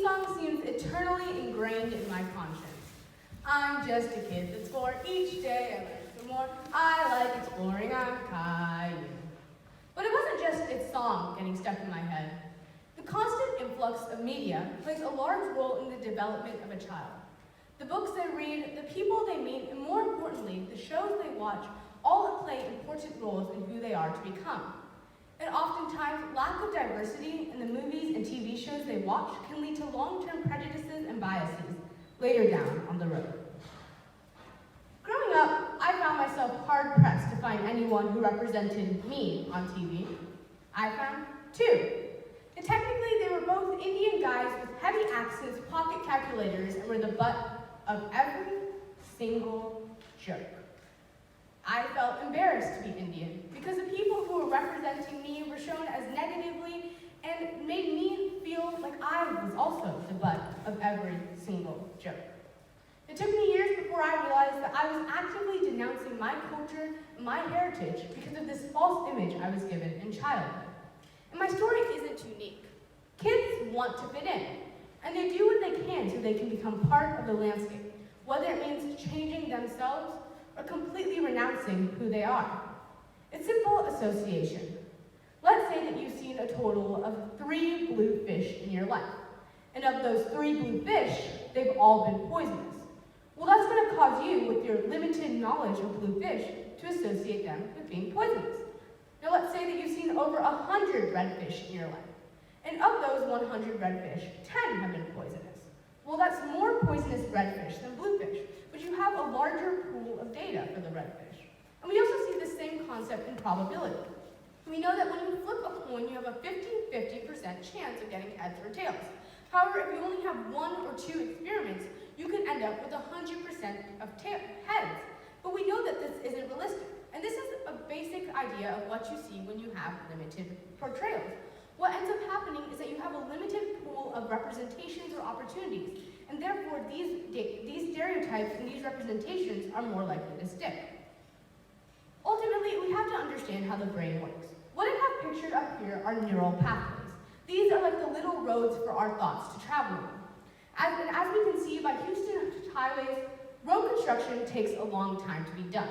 theme song seems eternally ingrained in my conscience. I'm just a kid that's 4. Each day I learn some more. I like exploring, I'm Caillou. But it wasn't just its song getting stuck in my head. The constant influx of media plays a large role in the development of a child. The books they read, the people they meet, and more importantly, the shows they watch, all play important roles in who they are to become. And oftentimes, lack of diversity in the movies and TV shows they watch can lead to long-term prejudices and biases later down on the road. Growing up, I found myself hard-pressed to find anyone who represented me on TV. I found 2. And technically, they were both Indian guys with heavy accents, pocket calculators, and were the butt of every single joke. I felt embarrassed to be Indian because the people who were representing me were shown as negatively and made me feel like I was also the butt of every single joke. It took me years before I realized that I was actively denouncing my culture and my heritage because of this false image I was given in childhood. And my story isn't unique. Kids want to fit in, and they do what they can so they can become part of the landscape, whether it means changing themselves or completely renouncing who they are. It's simple association. Let's say that you've seen a total of 3 blue fish in your life. And of those 3 blue fish, they've all been poisonous. Well, that's going to cause you, with your limited knowledge of blue fish, to associate them with being poisonous. Now let's say that you've seen over 100 red fish in your life. And of those 100 red fish, 10 have been poisonous. Well, that's more poisonous red fish than blue fish, but you have a larger pool of data for the red fish. And we also see the same concept in probability. We know that when you flip a coin, you have a 50-50% chance of getting heads or tails. However, if you only have 1 or 2 experiments, you can end up with 100% of heads. But we know that this isn't realistic. And this is a basic idea of what you see when you have limited portrayals. What ends up happening is that you have a limited pool of representations or opportunities, and therefore these stereotypes and these representations are more likely to stick. Ultimately, we have to understand how the brain works. What I have pictured up here are neural pathways. These are like the little roads for our thoughts to travel on. As we can see by Houston highways, road construction takes a long time to be done.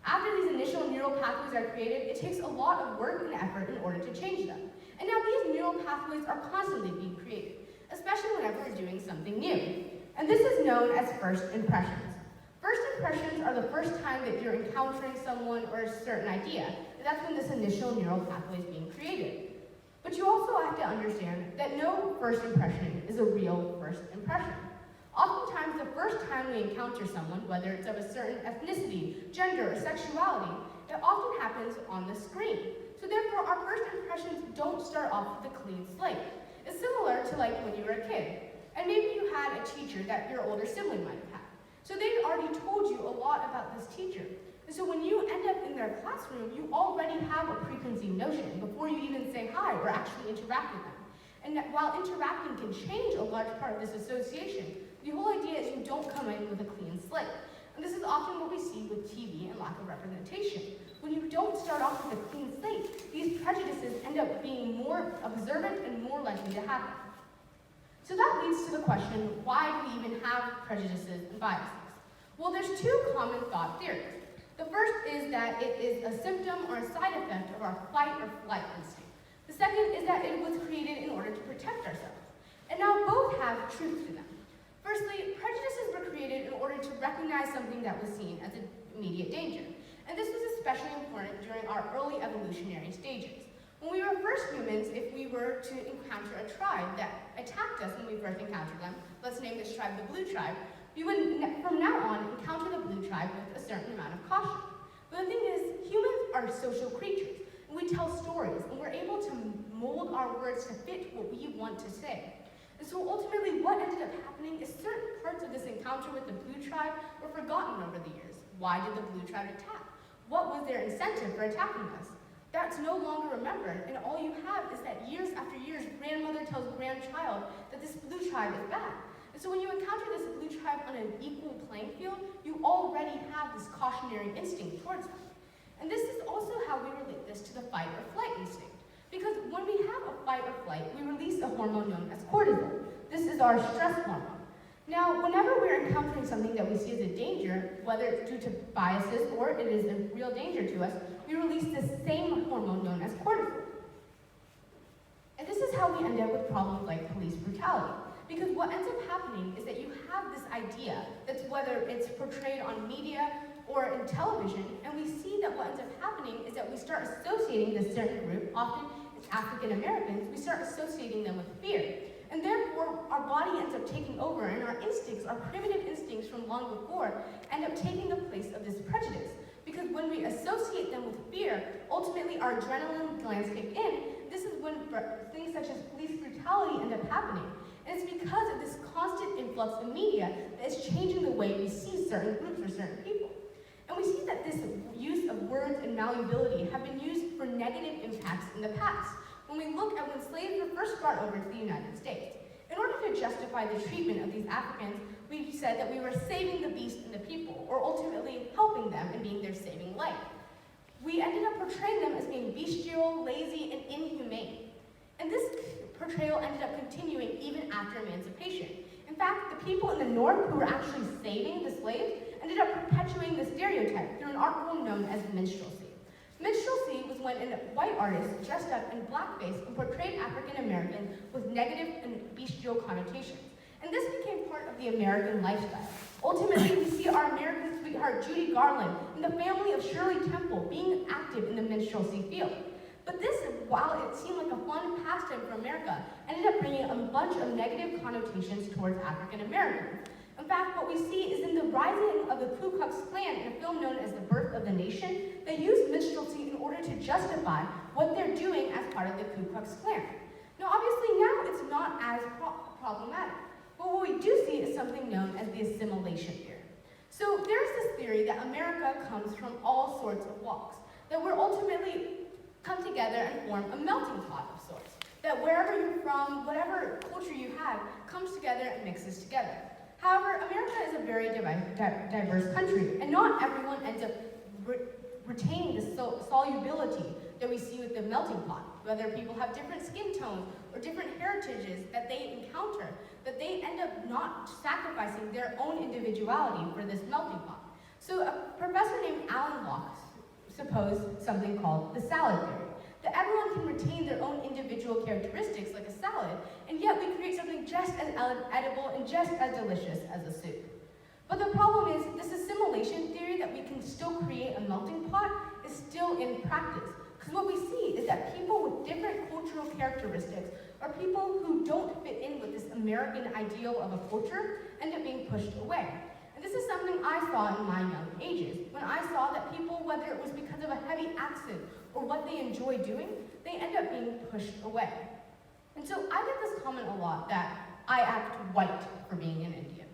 After these initial neural pathways are created, it takes a lot of work and effort in order to change them. And now these neural pathways are constantly being created, especially whenever we're doing something new. And this is known as first impressions. First impressions are the first time that you're encountering someone or a certain idea, and that's when this initial neural pathway is being created. But you also have to understand that no first impression is a real first impression. Oftentimes, the first time we encounter someone, whether it's of a certain ethnicity, gender, or sexuality, it often happens on the screen. So therefore, our first impressions don't start off with a clean slate. It's similar to like when you were a kid, and maybe you had a teacher that your older sibling might have had. So they've already told you a lot about this teacher. And so when you end up in their classroom, you already have a preconceived notion before you even say hi or actually interact with them. And while interacting can change a large part of this association, the whole idea is you don't come in with a clean slate. And this is often what we see with TV and lack of representation. When you don't start off with a clean slate, these prejudices end up being more observant and more likely to happen. So that leads to the question, why do we even have prejudices and biases? Well, there's 2 common thought theories. The first is that it is a symptom or a side effect of our fight or flight instinct. The second is that it was created in order to protect ourselves. And now both have truth to them. Firstly, prejudices were created in order to recognize something that was seen as an immediate danger. And this was especially important during our early evolutionary stages. When we were first humans, if we were to encounter a tribe that attacked us when we first encountered them, let's name this tribe the Blue Tribe, we would, from now on, encounter the Blue Tribe with a certain amount of caution. But the thing is, humans are social creatures, and we tell stories, and we're able to mold our words to fit what we want to say. And so ultimately, what ended up happening is certain parts of this encounter with the Blue Tribe were forgotten over the years. Why did the Blue Tribe attack? What was their incentive for attacking us? That's no longer remembered, and all you have is that years after years, grandmother tells grandchild that this Blue Tribe is bad. And so when you encounter this Blue Tribe on an equal playing field, you already have this cautionary instinct towards them. And this is also how we relate this to the fight or flight instinct. Because when we have a fight or flight, we release a hormone known as cortisol. This This is our stress hormone. Now, whenever we're encountering something that we see as a danger, whether it's due to biases or it is a real danger to us, we release the same hormone known as cortisol. And this is how we end up with problems like police brutality. Because what ends up happening is that you have this idea that's whether it's portrayed on media or in television, and we see that what ends up happening is that we start associating this certain group, often it's African Americans, we start associating them with fear. And therefore, our body ends up taking over, and our instincts, our primitive instincts from long before, end up taking the place of this prejudice. Because when we associate them with fear, ultimately our adrenaline glands kick in. This is when things such as police brutality end up happening. And it's because of this constant influx of media that is changing the way we see certain groups or certain people. And we see that this use of words and malleability have been used for negative impacts in the past. When we look at when slaves were first brought over to the United States, in order to justify the treatment of these Africans, we said that we were saving the beast and the people, or ultimately helping them and being their saving light. We ended up portraying them as being bestial, lazy, and inhumane. And this portrayal ended up continuing even after emancipation. In fact, the people in the North who were actually saving the slaves ended up perpetuating the stereotype through an art form known as minstrelsy. Minstrelsy was when a white artist dressed up in blackface and portrayed African Americans with negative and bestial connotations. And this became part of the American lifestyle. Ultimately, we see our American sweetheart Judy Garland and the family of Shirley Temple being active in the minstrelsy field. But this, while it seemed like a fun pastime for America, ended up bringing a bunch of negative connotations towards African Americans. In fact, what we see is in the rising of the Ku Klux Klan in a film known as The Birth of the Nation, they used minstrelsy in order to justify what they're doing as part of the Ku Klux Klan. Now, obviously now it's not as problematic, but what we do see is something known as the Assimilation theory. So there's this theory that America comes from all sorts of walks, that we're ultimately come together and form a melting pot of sorts, that wherever you're from, whatever culture you have, comes together and mixes together. However, America is a very diverse country, and not everyone ends up retaining the solubility that we see with the melting pot, whether people have different skin tones or different heritages that they encounter, that they end up not sacrificing their own individuality for this melting pot. So a professor named Alan Locke supposed something called the salad theory, that everyone can retain their own individual characteristics like a salad, and yet we create something just as edible and just as delicious as a soup. But the problem is, this assimilation theory that we can still create a melting pot is still in practice. Because what we see is that people with different cultural characteristics, or people who don't fit in with this American ideal of a culture, end up being pushed away. And this is something I saw in my young ages, when I saw that people, whether it was because of a heavy accent or what they enjoy doing, they end up being pushed away. And so I get this comment a lot that I act white for being an Indian.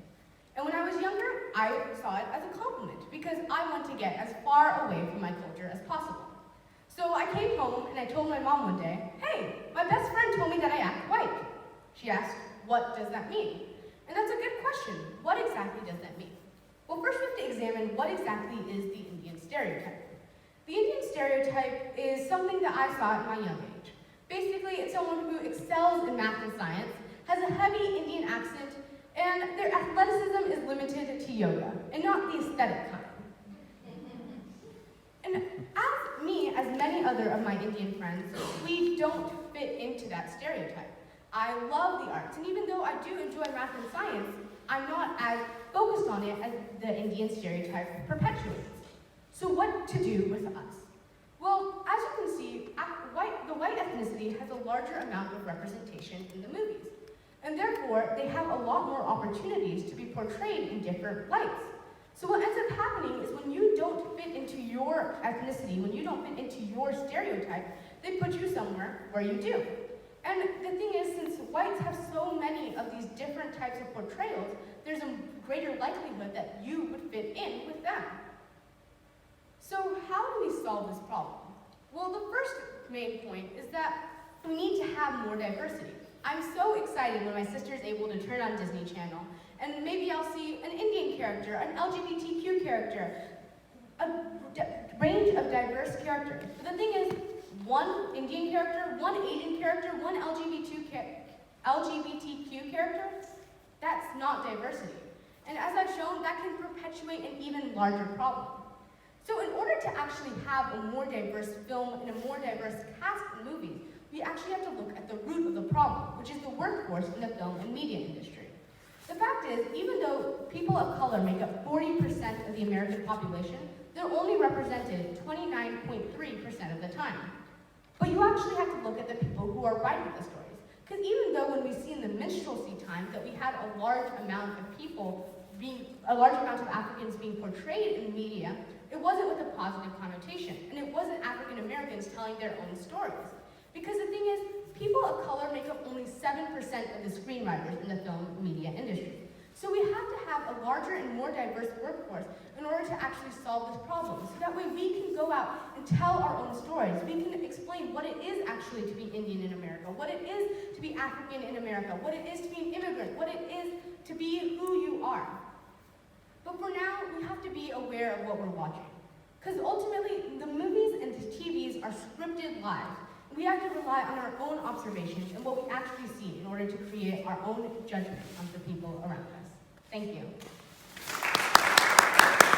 And when I was younger, I saw it as a compliment because I want to get as far away from my culture as possible. So I came home and I told my mom one day, "Hey, my best friend told me that I act white." She asked, "What does that mean?" And that's a good question. What exactly does that mean? Well, first we have to examine what exactly is the Indian stereotype. The Indian stereotype is something that I saw at my young age. Basically, it's someone who excels in math and science, has a heavy Indian accent, and their athleticism is limited to yoga, and not the aesthetic kind. And as many other of my Indian friends, we don't fit into that stereotype. I love the arts, and even though I do enjoy math and science, I'm not as focused on it as the Indian stereotype perpetuates. So what to do with us? Well, as you can see, the white ethnicity has a larger amount of representation in the movies. And therefore, they have a lot more opportunities to be portrayed in different lights. So what ends up happening is when you don't fit into your ethnicity, when you don't fit into your stereotype, they put you somewhere where you do. And the thing is, since whites have so many of these different types of portrayals, there's a greater likelihood that you would fit in with them. So how do we solve this problem? Well, the first main point is that we need to have more diversity. I'm so excited when my sister is able to turn on Disney Channel, and maybe I'll see an Indian character, an LGBTQ character, a range of diverse characters. But the thing is, one Indian character, one Asian character, one LGBTQ character, that's not diversity. And as I've shown, that can perpetuate an even larger problem. So in order to actually have a more diverse film and a more diverse cast in movies, we actually have to look at the root of the problem, which is the workforce in the film and media industry. The fact is, even though people of color make up 40% of the American population, they're only represented 29.3% of the time. But you actually have to look at the people who are writing the stories. Because even though when we see in the minstrelsy times that we had a large amount of Africans being portrayed in the media, it wasn't with a positive connotation, and it wasn't African Americans telling their own stories. Because the thing is, people of color make up only 7% of the screenwriters in the film media industry. So we have to have a larger and more diverse workforce in order to actually solve this problem. So that way we can go out and tell our own stories. We can explain what it is actually to be Indian in America, what it is to be African in America, what it is to be an immigrant, what it is to be who you are. But for now, we have to be aware of what we're watching. Because ultimately, the movies and the TVs are scripted lives. We have to rely on our own observations and what we actually see in order to create our own judgment of the people around us. Thank you.